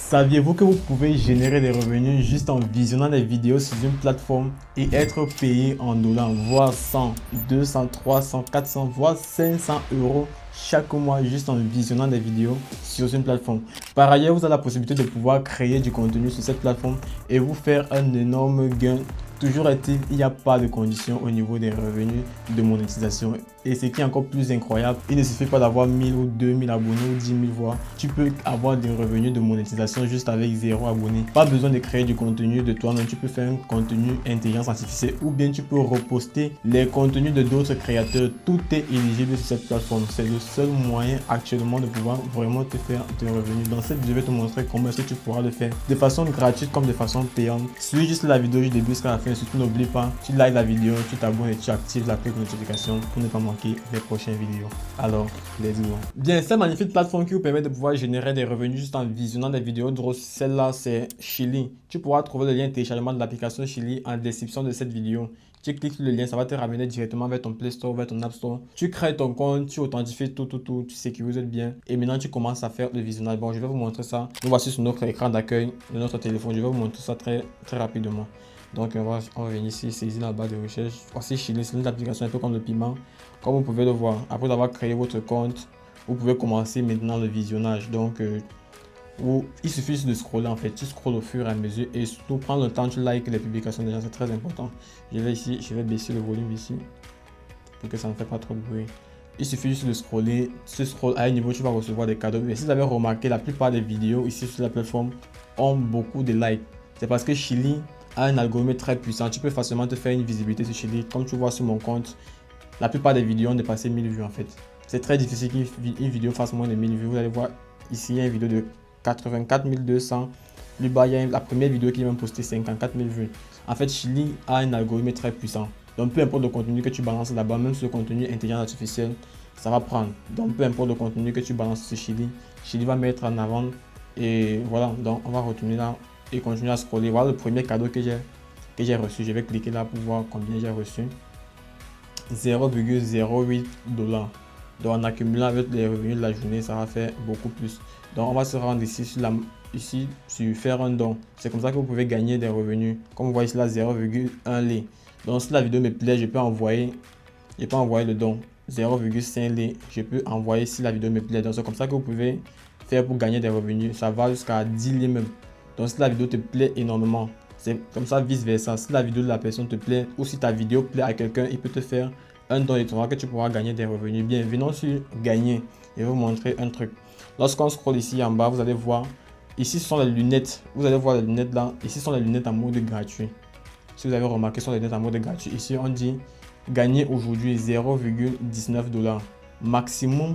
Saviez-vous que vous pouvez générer des revenus juste en visionnant des vidéos sur une plateforme et être payé en dollars, voire 100, 200, 300, 400, voire 500 euros chaque mois juste en visionnant des vidéos sur une plateforme. Par ailleurs, vous avez la possibilité de pouvoir créer du contenu sur cette plateforme et vous faire un énorme gain. Toujours est-il, il n'y a pas de conditions au niveau des revenus de monétisation. Et ce qui est encore plus incroyable, il ne suffit pas d'avoir 1000 ou 2000 abonnés ou 10 000 voix. Tu peux avoir des revenus de monétisation juste avec 0 abonné. Pas besoin de créer du contenu de toi-même. Tu peux faire un contenu intelligence artificielle ou bien tu peux reposter les contenus de d'autres créateurs. Tout est éligible sur cette plateforme. C'est le seul moyen actuellement de pouvoir vraiment te faire des revenus. Dans cette vidéo, je vais te montrer comment est-ce que tu pourras le faire de façon gratuite comme de façon payante. Suis juste la vidéo du début jusqu'à la fin. Surtout n'oublie pas, tu likes la vidéo, tu t'abonnes et tu actives la cloche de notification pour ne pas manquer les prochaines vidéos. Alors, let's go. Bien, cette magnifique plateforme qui vous permet de pouvoir générer des revenus juste en visionnant des vidéos drôles, celle-là c'est Chili. Tu pourras trouver le lien de téléchargement de l'application Chili en description de cette vidéo. Tu cliques sur le lien, ça va te ramener directement vers ton Play Store, vers ton App Store. Tu crées ton compte, tu authentifies tout, tu sécurises bien. Et maintenant, tu commences à faire le visionnage. Bon, je vais vous montrer ça. Nous voici sur notre écran d'accueil de notre téléphone. Je vais vous montrer ça très rapidement. Donc on va venir ici, saisir la barre de recherche. Voici Chili, c'est une application un peu comme le piment. Comme vous pouvez le voir, après avoir créé votre compte, vous pouvez commencer maintenant le visionnage. Donc il suffit juste de scroller en fait. Tu scrolles au fur et à mesure et surtout prendre le temps, tu likes les publications des gens, c'est très important. Je vais ici, je vais baisser le volume ici pour que ça ne fait pas trop de bruit. Il suffit juste de scroller, tu scrolles à un niveau, tu vas recevoir des cadeaux. Et si vous avez remarqué, la plupart des vidéos ici sur la plateforme ont beaucoup de likes. C'est parce que Chili a un algorithme très puissant. Tu peux facilement te faire une visibilité sur Chili. Comme tu vois sur mon compte, la plupart des vidéos ont dépassé 1000 vues en fait. C'est très difficile qu'une vidéo fasse moins de 1000 vues. Vous allez voir ici, il y a une vidéo de 84 200. Plus bas, il y a la première vidéo qui est même postée 54 000 vues. En fait, Chili a un algorithme très puissant. Donc, peu importe le contenu que tu balances là-bas, même sur le contenu intelligence artificielle, ça va prendre. Donc, peu importe le contenu que tu balances sur Chili, Chili va mettre en avant. Et voilà, donc on va retourner là et continuer à scroller. Voilà le premier cadeau que j'ai reçu. Je vais cliquer là pour voir combien j'ai reçu. 0,08 $. Donc en accumulant avec les revenus de la journée, ça va faire beaucoup plus. Donc on va se rendre ici sur faire un don. C'est comme ça que vous pouvez gagner des revenus. Comme vous voyez ici là, 0,1 lait. Donc si la vidéo me plaît, je peux envoyer le don. 0,5 lait, je peux envoyer si la vidéo me plaît. Donc c'est comme ça que vous pouvez faire pour gagner des revenus. Ça va jusqu'à 10 lait même. Donc si la vidéo te plaît énormément, c'est comme ça vice versa. Si la vidéo de la personne te plaît ou si ta vidéo plaît à quelqu'un, il peut te faire un don et tu verras que tu pourras gagner des revenus. Bien, venons sur gagner. Je vais vous montrer un truc. Lorsqu'on scrolle ici en bas, vous allez voir, ici ce sont les lunettes. Vous allez voir les lunettes là. Ici sont les lunettes en mode gratuit. Si vous avez remarqué, ce sont les lunettes en mode gratuit. Ici, on dit gagner aujourd'hui 0,19 $. Maximum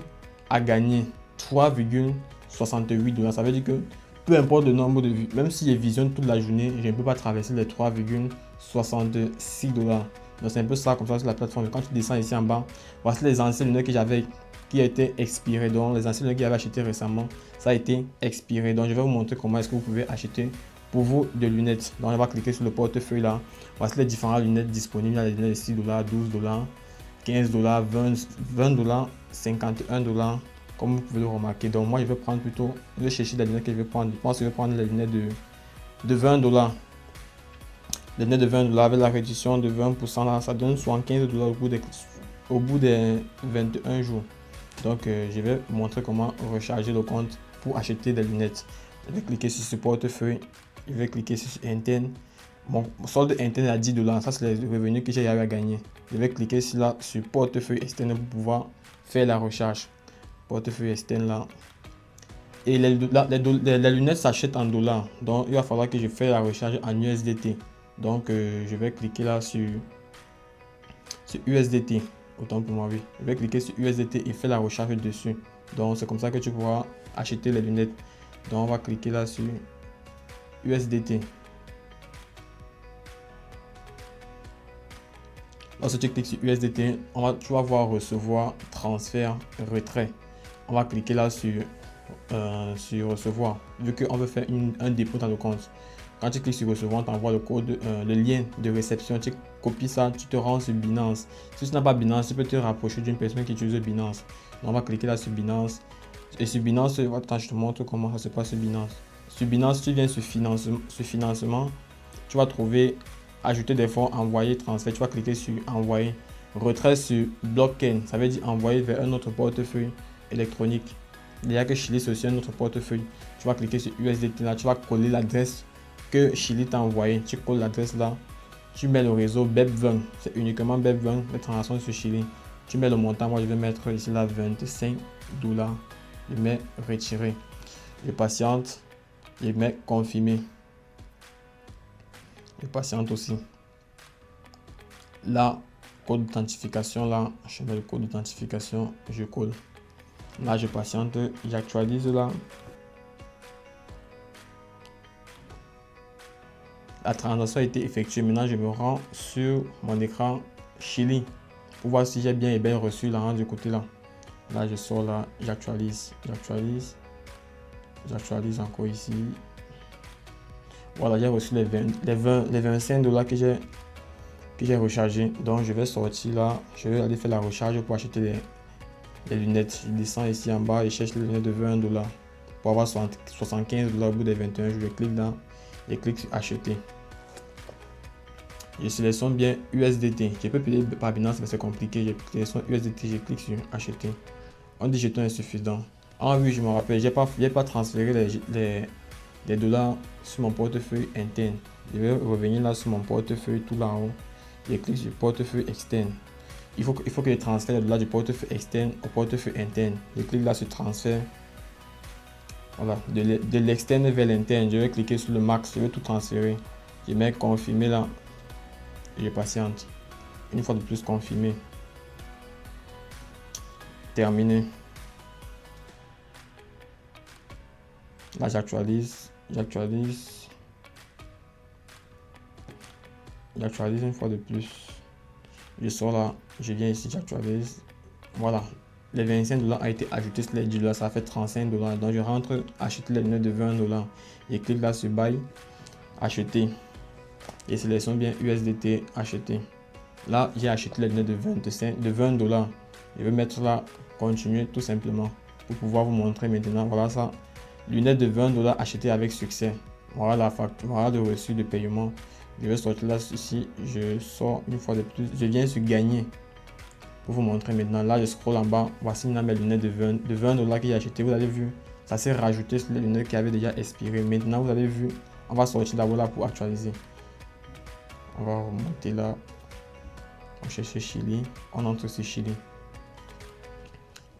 à gagner 3,68 $. Ça veut dire que peu importe le nombre de vues, même si je visionne toute la journée, je ne peux pas traverser les 3,66 $. Donc c'est un peu ça comme ça sur la plateforme. Quand tu descends ici en bas, voici les anciennes lunettes que j'avais qui a été expirées. Donc les anciennes lunettes que j'avais achetées récemment, ça a été expiré. Donc je vais vous montrer comment est-ce que vous pouvez acheter pour vous des lunettes. Donc on va cliquer sur le portefeuille là. Voici les différentes lunettes disponibles. Il y a les lunettes de 6 $, 12 $, 15 $, 20 $, 51 $. Comme vous pouvez le remarquer. Donc moi je vais prendre plutôt, je vais chercher les lunettes que je vais prendre. Je pense que je vais prendre les lunettes de 20 $. Les lunettes de 20 $ avec la réduction de 20% là, ça donne 75 $ au bout des 21 jours. Donc je vais vous montrer comment recharger le compte pour acheter des lunettes. Je vais cliquer sur ce portefeuille. Je vais cliquer sur interne. Mon solde interne est à 10 $. Ça c'est les revenus que j'ai à gagner. Je vais cliquer sur portefeuille externe pour pouvoir faire la recharge. Portefeuille externe là. Et les lunettes s'achètent en dollars. Donc il va falloir que je fasse la recharge en USDT. Donc je vais cliquer là sur USDT. Autant pour moi, oui. Je vais cliquer sur USDT et faire la recharge dessus. Donc c'est comme ça que tu pourras acheter les lunettes. Donc on va cliquer là sur USDT. Lorsque tu cliques sur USDT, tu vas voir recevoir, transfert, retrait. On va cliquer là sur recevoir. Vu qu'on veut faire un dépôt dans le compte. Quand tu cliques sur recevoir, on t'envoie le code, le lien de réception. Tu copies ça, tu te rends sur Binance. Si tu n'as pas Binance, tu peux te rapprocher d'une personne qui utilise Binance. Donc, on va cliquer là sur Binance. Et sur Binance, attends, je te montre comment ça se passe sur Binance. Sur Binance, tu viens sur financement, tu vas trouver ajouter des fonds, envoyer, transfert. Tu vas cliquer sur envoyer. Retrait sur blockchain, ça veut dire envoyer vers un autre portefeuille électronique. Il y a que Chili, c'est aussi un autre portefeuille. Tu vas cliquer sur USDT là, tu vas coller l'adresse que Chili t'a envoyé. Tu colles l'adresse là, tu mets le réseau BEP20, c'est uniquement BEP20, les transactions sur Chili. Tu mets le montant, moi je vais mettre ici là 25 $. Je mets retirer. Je patiente, je mets confirmer. Je patiente aussi. Là, code d'authentification, là, je mets le code d'authentification, je colle. Là, je patiente, j'actualise là. La transaction a été effectuée. Maintenant, je me rends sur mon écran Chili pour voir si j'ai bien et bien reçu l'argent du côté là. Là, je sors là, j'actualise encore ici. Voilà, j'ai reçu les 25 $ que j'ai rechargé. Donc, je vais sortir là, je vais aller faire la recharge pour acheter les lunettes. Je descends ici en bas et cherche les lunettes de 20 $ pour avoir 75 $ au bout des 21 jours. Je clique là et clique sur acheter. Je sélectionne bien USDT. Je peux payer par Binance, mais c'est compliqué. Je sélectionne USDT, je clique sur acheter. On dit jetons insuffisant. Ah oui, je me rappelle, j'ai pas transféré les dollars sur mon portefeuille interne. Je vais revenir là sur mon portefeuille tout là en haut. Je clique sur portefeuille externe. Il faut que je transfère les dollars du portefeuille externe au portefeuille interne. Je clique là sur transfert. Voilà, de l'externe vers l'interne. Je vais cliquer sur le max, je vais tout transférer. Je mets confirmer là. Et je patiente. Une fois de plus confirmé. Terminé. Là, j'actualise une fois de plus. Je sors là, je viens ici, j'actualise. Voilà, les 25 $ ont été ajoutés sur les 10 $, ça fait 35 $. Donc je rentre, acheter les lunettes de 20 $. Et clique là sur buy, acheter. Et sélectionne bien USDT, acheter. Là, j'ai acheté les lunettes de 20 $. Je vais mettre là, continuer tout simplement pour pouvoir vous montrer maintenant. Voilà ça. Lunettes de 20 $ achetées avec succès. Voilà la facture, voilà le reçu de paiement. Je vais sortir là ici, je sors une fois de plus, je viens sur gagner pour vous montrer maintenant. Là, je scroll en bas, voici maintenant mes lunettes de 20 $ que j'ai acheté. Vous avez vu, ça s'est rajouté sur les lunettes qui avaient déjà expiré. Maintenant, vous avez vu, on va sortir là voilà pour actualiser. On va remonter là, on cherche Chili, on entre sur Chili.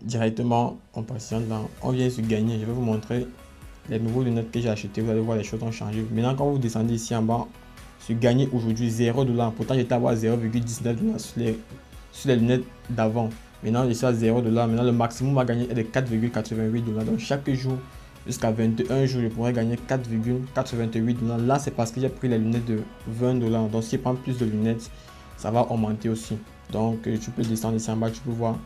Directement, on patiente là, on vient sur gagner. Je vais vous montrer les nouveaux lunettes que j'ai acheté. Vous allez voir, les choses ont changé. Maintenant, quand vous descendez ici en bas, sur gagner aujourd'hui 0 $. Pourtant, j'étais à avoir 0,19 $ sur les lunettes d'avant. Maintenant, je suis à 0 $. Maintenant, le maximum à gagner est de 4,88 $. Donc, chaque jour, jusqu'à 21 jours, je pourrais gagner 4,88 $. Là, c'est parce que j'ai pris les lunettes de 20 $. Donc, si je prends plus de lunettes, ça va augmenter aussi. Donc, tu peux descendre ici en bas, tu peux voir.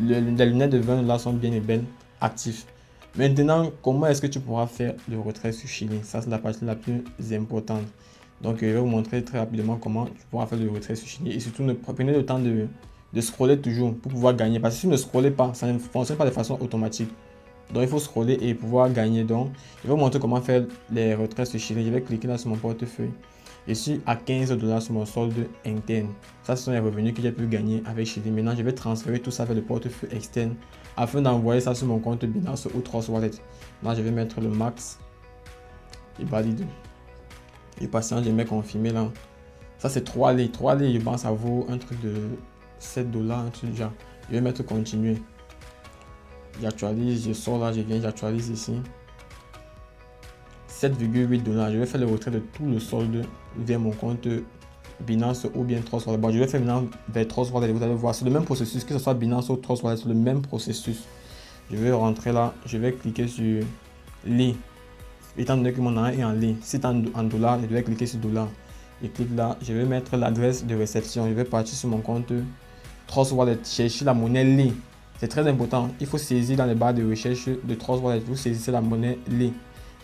Les lunettes de 20 $ sont bien et belles, actives. Maintenant, comment est-ce que tu pourras faire le retrait sur Chili? Ça, c'est la partie la plus importante. Donc, je vais vous montrer très rapidement comment tu pourras faire le retrait sur Chili. Et surtout, prenez le temps de scroller toujours pour pouvoir gagner. Parce que si vous ne scrollez pas, ça ne fonctionne pas de façon automatique. Donc, il faut scroller et pouvoir gagner. Donc, je vais vous montrer comment faire les retraits sur Chili. Je vais cliquer là sur mon portefeuille. Je suis à 15 $ sur mon solde interne. Ça, ce sont les revenus que j'ai pu gagner avec Chili. Maintenant, je vais transférer tout ça vers le portefeuille externe afin d'envoyer ça sur mon compte Binance ou Trust Wallet. Là, je vais mettre le max et valide. Et patience, je mets confirmer là. Ça, c'est 3 lits. 3 lits, je pense, ça vaut un truc de 7 $, un truc déjà. Je vais mettre continuer. J'actualise, je sors là, je viens, j'actualise ici. 7,8 $. Je vais faire le retrait de tout le solde vers mon compte Binance ou bien Trust Wallet. Bon, je vais faire maintenant vers Trust Wallet. Vous allez voir, c'est le même processus, que ce soit Binance ou Trust Wallet, c'est le même processus. Je vais rentrer là, je vais cliquer sur lit. Étant donné que mon argent est en ligne, si c'est en dollars, je vais cliquer sur dollars. Je clique là, je vais mettre l'adresse de réception. Je vais partir sur mon compte Trust Wallet, chercher la monnaie LI. C'est très important. Il faut saisir dans les barres de recherche de Trust Wallet. Vous saisissez la monnaie LI.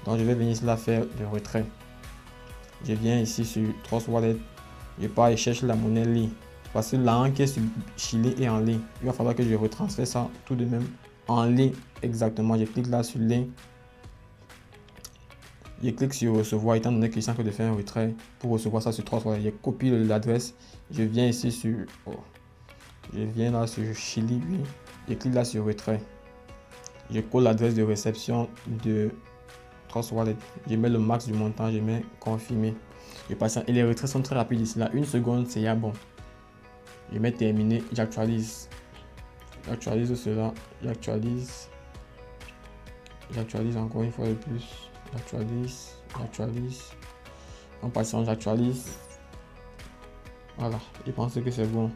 Donc je vais venir ici là faire le retrait. Je viens ici sur Trust Wallet. Je pars et cherche la monnaie LI. Parce que l'argent qui est sur Chili est en ligne. Il va falloir que je retransfère ça tout de même en ligne. Exactement. Je clique là sur ligne. Je clique sur recevoir, étant donné qu'il sent que de faire un retrait pour recevoir ça sur 3 wallet. Je copie l'adresse, je viens ici sur, je viens là sur Chili, oui. Je clique là sur retrait. Je colle l'adresse de réception de Trust Wallet. Je mets le max du montant, je mets confirmer. Je patiente et les retraits sont très rapides ici. Là, 1 seconde, c'est ya bon. Je mets terminé, j'actualise. J'actualise cela, j'actualise encore une fois de plus. J'actualise. En passant, j'actualise. Voilà, je pense que c'est bon.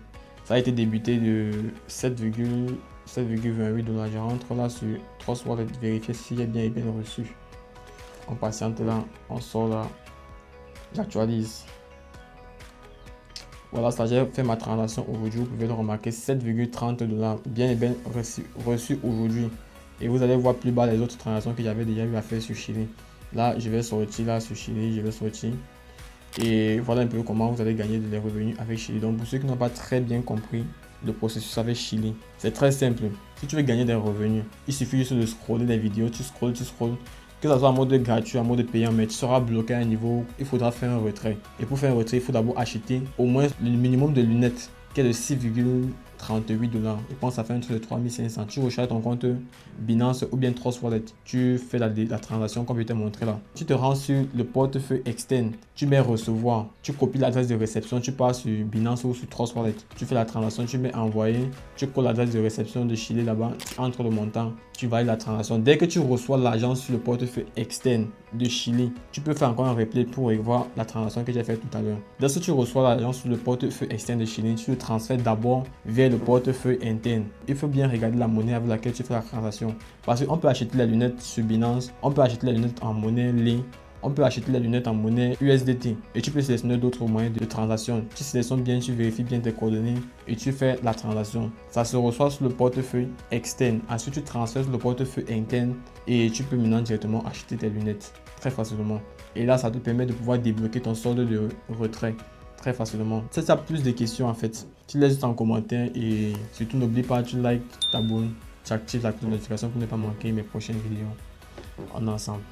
Ça a été débuté de 7,28 $. Je rentre là sur Trust Wallet, vérifier si j'ai bien reçu. On patiente là, on sort là, j'actualise. Voilà, ça j'ai fait ma transaction aujourd'hui. Vous pouvez le remarquer, 7,30 $, bien et bien reçu aujourd'hui. Et vous allez voir plus bas les autres transactions que j'avais déjà eu à faire sur Chili. Là, je vais sortir là sur Chili, je vais sortir. Et voilà un peu comment vous allez gagner des revenus avec Chili. Donc pour ceux qui n'ont pas très bien compris le processus avec Chili, c'est très simple. Si tu veux gagner des revenus, il suffit juste de scroller des vidéos, tu scrolles. Que ce soit en mode gratuit, en mode payant, mais tu seras bloqué à un niveau où il faudra faire un retrait. Et pour faire un retrait, il faut d'abord acheter au moins le minimum de lunettes qui est de 6,38 $. Je pense que ça fait un truc de 3500. Tu recharges ton compte Binance ou bien Trust Wallet. Tu fais la transaction comme je t'ai montré là. Tu te rends sur le portefeuille externe. Tu mets recevoir. Tu copies l'adresse de réception. Tu pars sur Binance ou sur Trust Wallet. Tu fais la transaction. Tu mets envoyer. Tu colles l'adresse de réception de Chili là-bas. Entre le montant. Tu valides la transaction. Dès que tu reçois l'argent sur le portefeuille externe de Chili, tu peux faire encore un replay pour revoir la transaction que j'ai faite tout à l'heure. Dès que tu reçois l'argent sur le portefeuille externe de Chili, tu le transfères d'abord vers le portefeuille interne. Il faut bien regarder la monnaie avec laquelle tu fais la transaction. Parce qu'on peut acheter les lunettes sur Binance, on peut acheter les lunettes en monnaie Lei, on peut acheter les lunettes en monnaie USDT et tu peux sélectionner d'autres moyens de transaction. Tu sélectionnes bien, tu vérifies bien tes coordonnées et tu fais la transaction. Ça se reçoit sur le portefeuille externe. Ensuite, tu transfères sur le portefeuille interne et tu peux maintenant directement acheter tes lunettes très facilement. Et là, ça te permet de pouvoir débloquer ton solde de retrait très facilement. Si tu as plus de questions en fait, tu laisses juste en commentaire et surtout n'oublie pas, tu likes, tu t'abonnes, tu actives la cloche de notification pour ne pas manquer mes prochaines vidéos. On est ensemble.